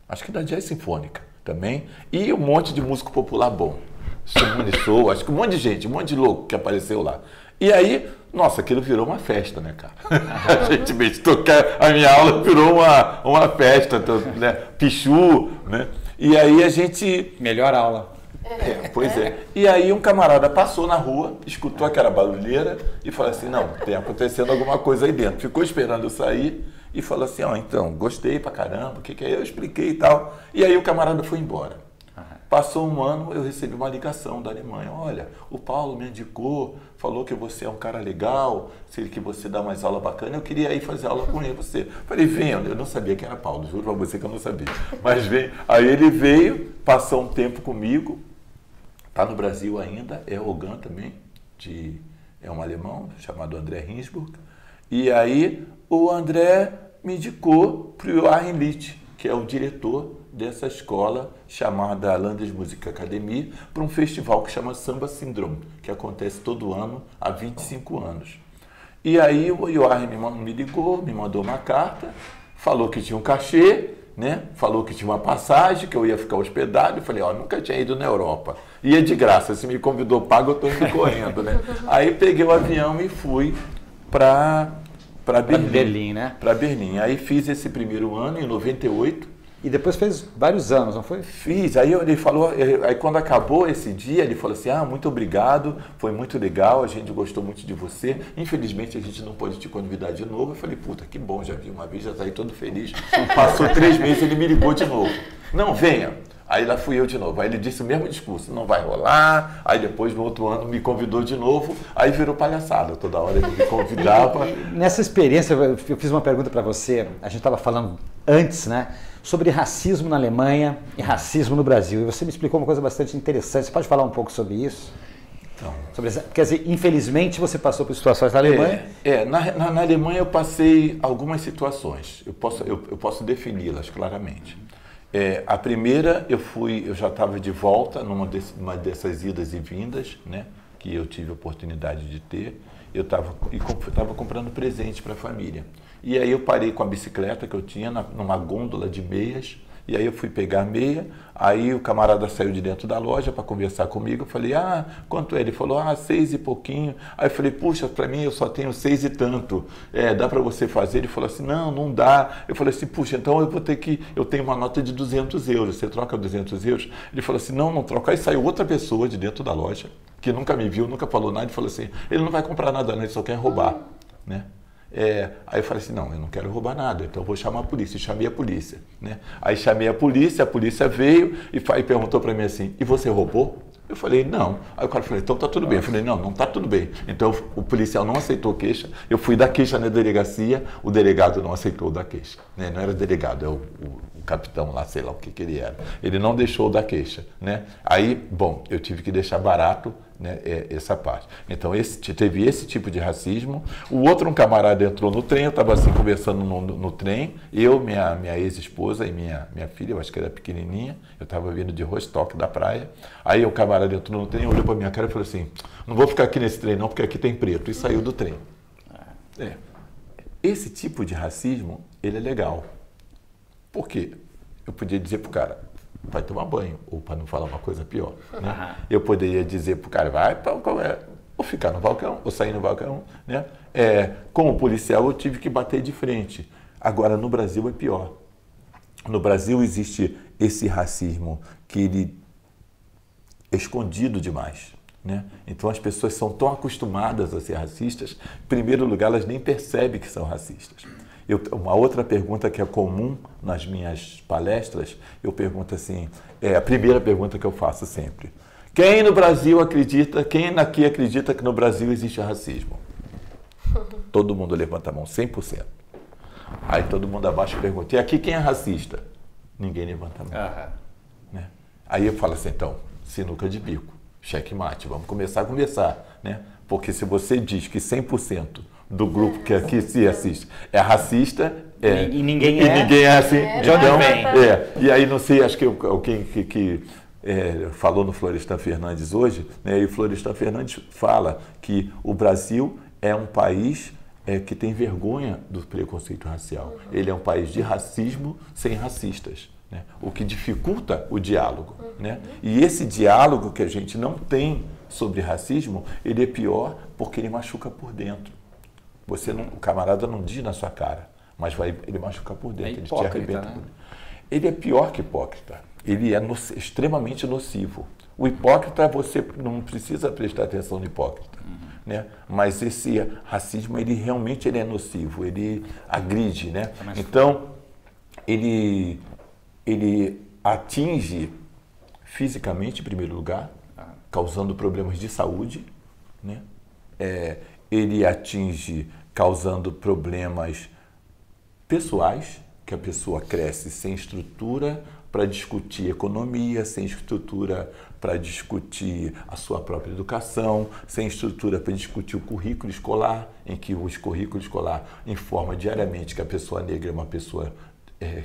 acho que da Jazz Sinfônica também, e um monte de músico popular bom. Simone Sou, acho que um monte de gente, um monte de louco que apareceu lá. E aí, nossa, aquilo virou uma festa, né, cara? A gente veio tocar, a minha aula virou uma festa, né? Pichu, né? E aí a gente... Melhor aula. Pois é. E aí um camarada passou na rua, escutou aquela barulheira e falou assim, não, tem acontecendo alguma coisa aí dentro. Ficou esperando eu sair e falou assim, então, gostei pra caramba, o que é? Eu expliquei e tal. E aí o camarada foi embora. Passou um ano, eu recebi uma ligação da Alemanha. Olha, o Paulo me indicou, falou que você é um cara legal, que você dá mais aula bacana, eu queria ir fazer aula com você. Falei, venha, eu não sabia que era Paulo, juro pra você que eu não sabia. Mas vem. Aí ele veio, passou um tempo comigo, tá no Brasil ainda, é Ogan também, é um alemão chamado André Rinsburg. E aí o André me indicou para o Joachim Litt, que é o diretor dessa escola chamada Landesmusikakademie, para um festival que chama Samba Syndrome, que acontece todo ano há 25 anos. E aí o Joachim me ligou, me mandou uma carta, falou que tinha um cachê, né? Falou que tinha uma passagem, que eu ia ficar hospedado. Eu falei, ó, nunca tinha ido na Europa. Ia de graça, se me convidou pago, eu estou indo correndo, né? Aí peguei o avião e fui para Berlim, né? Para Berlim. Aí fiz esse primeiro ano, em 98. E depois fez vários anos, não foi? Fiz. Aí ele falou, aí quando acabou esse dia, ele falou assim, muito obrigado, foi muito legal, a gente gostou muito de você. Infelizmente a gente não pode te convidar de novo. Eu falei, puta, que bom, já vi uma vez, já saí todo feliz. Passou 3 meses, ele me ligou de novo. Não, venha. Aí lá fui eu de novo. Aí ele disse o mesmo discurso, não vai rolar. Aí depois, no outro ano, me convidou de novo. Aí virou palhaçada. Toda hora ele me convidava. Nessa experiência, eu fiz uma pergunta para você. A gente estava falando antes, né? Sobre racismo na Alemanha e racismo no Brasil. E você me explicou uma coisa bastante interessante. Você pode falar um pouco sobre isso? Então, quer dizer, infelizmente você passou por situações na Alemanha? Na Alemanha eu passei algumas situações. Eu posso defini-las claramente. A primeira, eu já estava de volta numa dessas idas e vindas, né, que eu tive a oportunidade de ter. Eu estava comprando presente para a família. E aí eu parei com a bicicleta que eu tinha numa gôndola de meias. E aí eu fui pegar a meia, aí o camarada saiu de dentro da loja para conversar comigo. Eu falei, quanto é? Ele falou, 6 e pouquinho. Aí eu falei, puxa, para mim eu só tenho 6 e tanto. Dá para você fazer? Ele falou assim, não dá. Eu falei assim, puxa, então eu tenho uma nota de 200 euros. Você troca 200 euros? Ele falou assim, não troca. Aí saiu outra pessoa de dentro da loja, que nunca me viu, nunca falou nada, e falou assim, ele não vai comprar nada, não, ele só quer roubar, né? Aí eu falei assim, não, eu não quero roubar nada, então eu vou chamar a polícia. E chamei a polícia, né? Aí chamei a polícia veio e perguntou para mim assim, e você roubou? Eu falei, não. Aí o cara falou, então tá tudo bem. Eu falei, não tá tudo bem. Então o policial não aceitou queixa, eu fui dar queixa na delegacia, o delegado não aceitou dar queixa, né? Não era delegado, é o capitão lá, sei lá o que ele era. Ele não deixou dar queixa, né? Aí, bom, eu tive que deixar barato, né, essa parte. Então, teve esse tipo de racismo. O outro, um camarada entrou no trem, eu estava assim conversando no trem, eu, minha ex-esposa e minha filha, eu acho que era pequenininha, eu estava vindo de Rostock, da praia. Aí o camarada entrou no trem, olhou para minha cara e falou assim, não vou ficar aqui nesse trem não, porque aqui tem preto, e saiu do trem. Esse tipo de racismo, ele é legal. Por quê? Eu podia dizer pro cara, vai tomar banho, ou para não falar uma coisa pior, né? Eu poderia dizer pro cara, ou ficar no balcão, ou sair no balcão, né? Como policial eu tive que bater de frente. Agora no Brasil é pior. No Brasil existe esse racismo que ele é escondido demais, né? Então as pessoas são tão acostumadas a ser racistas, em primeiro lugar elas nem percebem que são racistas. Uma outra pergunta que é comum nas minhas palestras, eu pergunto assim, a primeira pergunta que eu faço sempre. Quem aqui acredita que no Brasil existe racismo? Todo mundo levanta a mão, 100%. Aí todo mundo abaixa e pergunta, e aqui quem é racista? Ninguém levanta a mão. Né? Aí eu falo assim, então, sinuca de bico, checkmate, vamos começar a conversar, né? Porque se você diz que 100% do grupo que aqui se assiste é racista, e ninguém é assim, de onde vem? E aí não sei, acho que alguém que falou no Florestan Fernandes hoje, né, e o Florestan Fernandes fala que o Brasil é um país que tem vergonha do preconceito racial. Ele é um país de racismo sem racistas, né, o que dificulta o diálogo, né? E esse diálogo que a gente não tem sobre racismo, ele é pior porque ele machuca por dentro. O camarada não diz na sua cara, mas ele machuca por dentro, ele te arrebenta. Né? Ele é pior que hipócrita, ele é extremamente nocivo. O hipócrita, você não precisa prestar atenção no hipócrita, né? Mas esse racismo, ele realmente é nocivo, ele agride, né? Então, ele atinge fisicamente, em primeiro lugar, causando problemas de saúde, né? Ele atinge causando problemas pessoais, que a pessoa cresce sem estrutura para discutir economia, sem estrutura para discutir a sua própria educação, sem estrutura para discutir o currículo escolar, em que o currículo escolar informa diariamente que a pessoa negra é uma pessoa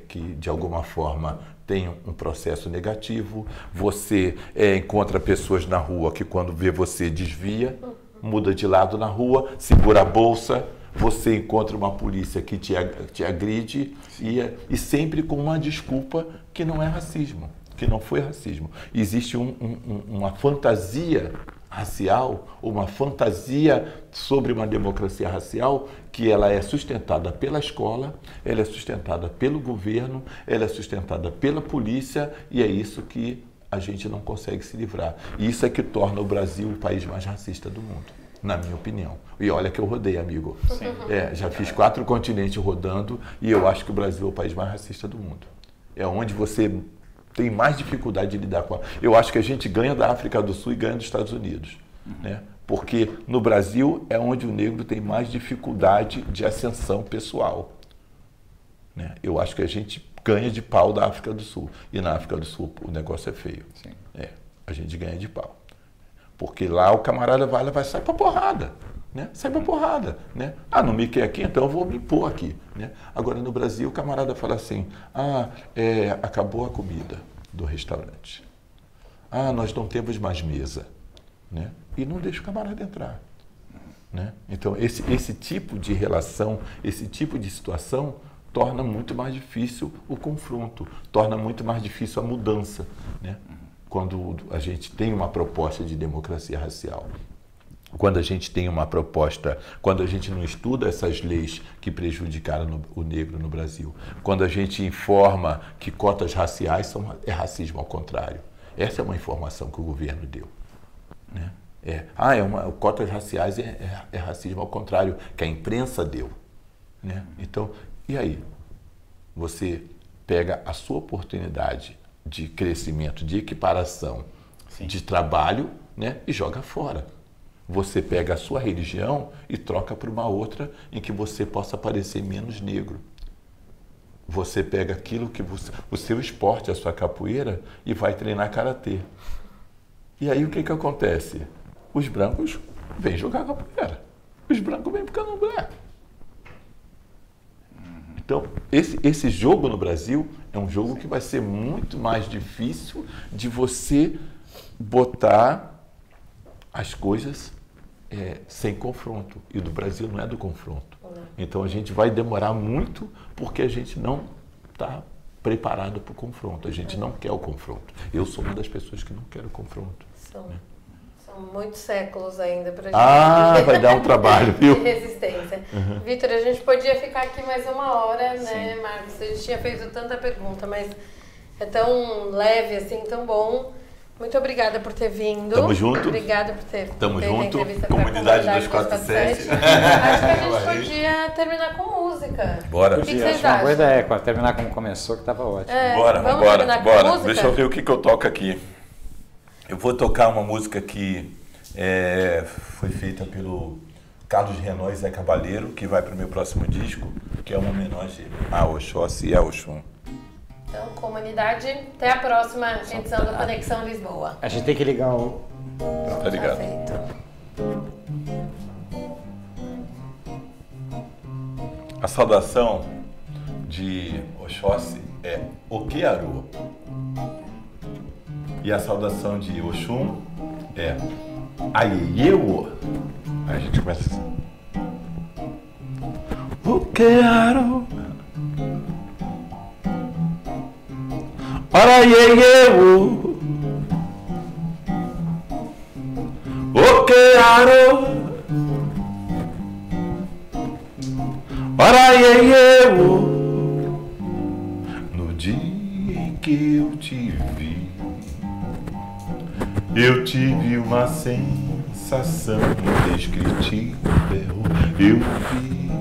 que, de alguma forma, tem um processo negativo. Você encontra pessoas na rua que, quando vê você, desvia, muda de lado na rua, segura a bolsa. Você encontra uma polícia que te agride e sempre com uma desculpa que não é racismo, que não foi racismo. Existe uma fantasia racial, uma fantasia sobre uma democracia racial que ela é sustentada pela escola, ela é sustentada pelo governo, ela é sustentada pela polícia, e é isso que a gente não consegue se livrar. E isso é que torna o Brasil o país mais racista do mundo, na minha opinião. E olha que eu rodei, amigo. Sim. Já fiz 4 continentes rodando e eu acho que o Brasil é o país mais racista do mundo. É onde você tem mais dificuldade de lidar com Eu acho que a gente ganha da África do Sul e ganha dos Estados Unidos. Né? Porque no Brasil é onde o negro tem mais dificuldade de ascensão pessoal. Né? Eu acho que a gente ganha de pau da África do Sul. E na África do Sul o negócio é feio. Sim. A gente ganha de pau. Porque lá o camarada vai sair pra porrada, né? Sai pra porrada, né? Não me quer aqui, então eu vou me pôr aqui, né? Agora no Brasil o camarada fala assim, acabou a comida do restaurante. Nós não temos mais mesa, né? E não deixa o camarada entrar, né? Então esse tipo de relação, esse tipo de situação torna muito mais difícil o confronto, torna muito mais difícil a mudança, né? Quando a gente tem uma proposta de democracia racial, quando a gente tem uma proposta, quando a gente não estuda essas leis que prejudicaram o negro no Brasil, quando a gente informa que cotas raciais é racismo ao contrário. Essa é uma informação que o governo deu. Né? Cotas raciais é racismo ao contrário, que a imprensa deu. Né? Então, e aí? Você pega a sua oportunidade de crescimento, de equiparação, sim, de trabalho, né, e joga fora. Você pega a sua religião e troca por uma outra em que você possa parecer menos negro. Você pega aquilo que o seu esporte, a sua capoeira, e vai treinar karatê. E aí o que acontece? Os brancos vêm jogar capoeira. Os brancos vêm pro candomblé. Então, esse jogo no Brasil é um jogo que vai ser muito mais difícil de você botar as coisas sem confronto. E do Brasil não é do confronto. Então, a gente vai demorar muito porque a gente não está preparado para o confronto. A gente não quer o confronto. Eu sou uma das pessoas que não quero o confronto. São muitos séculos ainda para gente. Vai dar um trabalho, viu? De resistência. Uhum. Vitor, a gente podia ficar aqui mais uma hora, né, Marcos? A gente tinha feito tanta pergunta, mas é tão leve assim, tão bom. Muito obrigada por ter vindo. Tamo junto. Obrigada por ter Tamo junto. Comunidade 247. Acho que a gente podia terminar com música. Bora. O que vocês acham? Uma boa ideia, terminar como começou, que estava ótimo. Bora. Deixa eu ver o que eu toco aqui. Eu vou tocar uma música que foi feita pelo Carlos Renault e Zé Cabaleiro, que vai para o meu próximo disco, que é uma homenagem a Oxóssi e a Oxum. Então, comunidade, até a próxima edição do Conexão Lisboa. A gente tem que ligar o... Tá ligado. Perfeito. A saudação de Oxóssi é Okearu. E a saudação de Oxum é Aieyewo. Aí a gente começa assim. Okearu. Aieyewo. Okearu. Aieyewo. No dia em que eu te vi, eu tive uma sensação indescritível. Eu vi,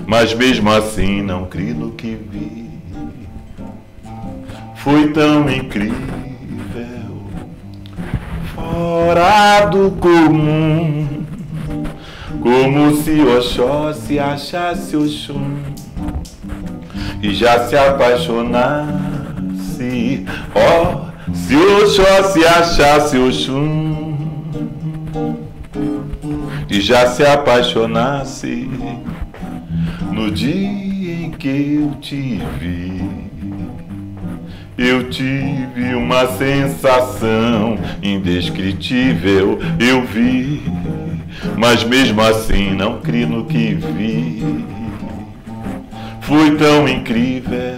mas mesmo assim não criei no que vi. Foi tão incrível, fora do comum, como se Oxóssi achasse Oxum e já se apaixonasse apaixonasse, ó, se Oxóssi achasse Oxum e já se apaixonasse no dia em que eu te vi. Eu tive uma sensação indescritível, eu vi, mas mesmo assim não criei no que vi. Foi tão incrível,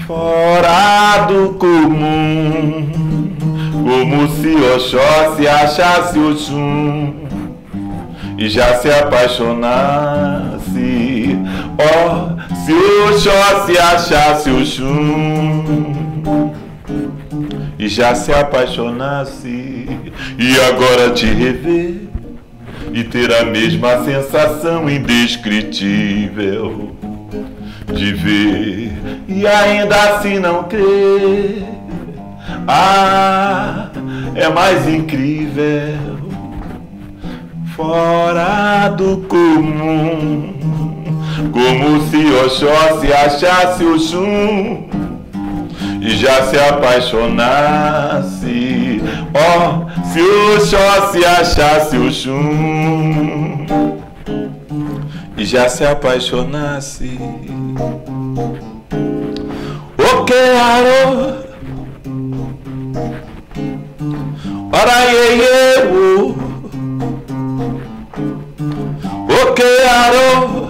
fora do comum, como se Oxóssi achasse Oxum e já se apaixonasse, ó, se Oxóssi achasse Oxum e já se apaixonasse, e agora te rever e ter a mesma sensação indescritível de ver e ainda assim não crer. Ah, é mais incrível, fora do comum, como se Oxóssi achasse Oxum e já se apaixonasse, ó, se Oxóssi achasse Oxum e já se apaixonasse. O que arô, ora iê, o que arô,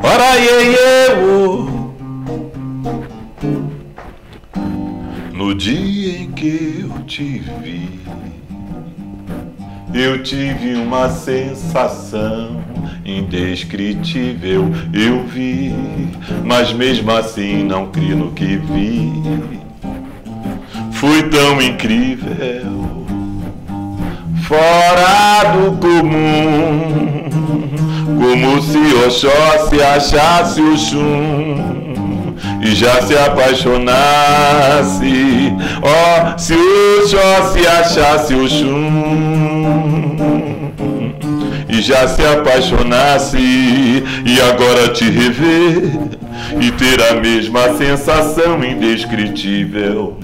ora iê, no dia em que eu te vi, eu tive uma sensação indescritível, eu vi, mas mesmo assim não criei no que vi. Foi tão incrível, fora do comum, como se Oxóssi achasse Oxum e já se apaixonasse, ó, se Oxóssi achasse Oxum e já se apaixonasse, e agora te rever e ter a mesma sensação indescritível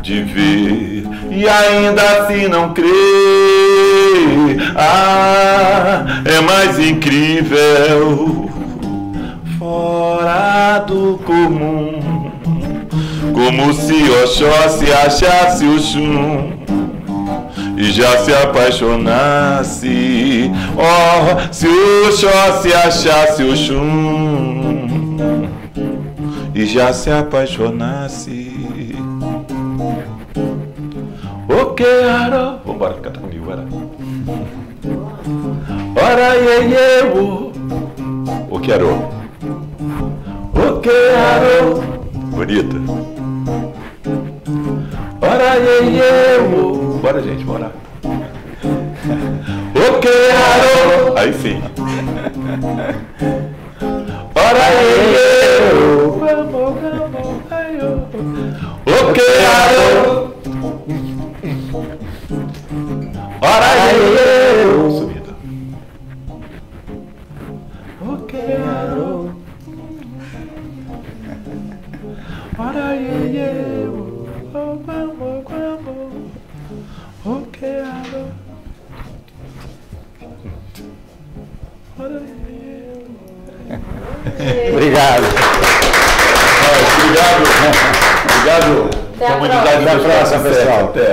de ver e ainda assim não crer. Ah, é mais incrível, fora do comum, como se Oxóssi achasse Oxum e já se apaixonasse, ó, se Oxóssi achasse Oxum e já se apaixonasse. O que arô, vambora, canta comigo, bora. Ora iê, o que arô, o que arô, bonita. Ora iê, bora gente, bora. O que arô, aí sim. Ora iê, o que arô, ora iê, subida. O que arô, ora iê, o que arô, ora iê. Obrigado. Obrigado. Obrigado. Até a Comunidade próxima. da Praça, pessoal. Até.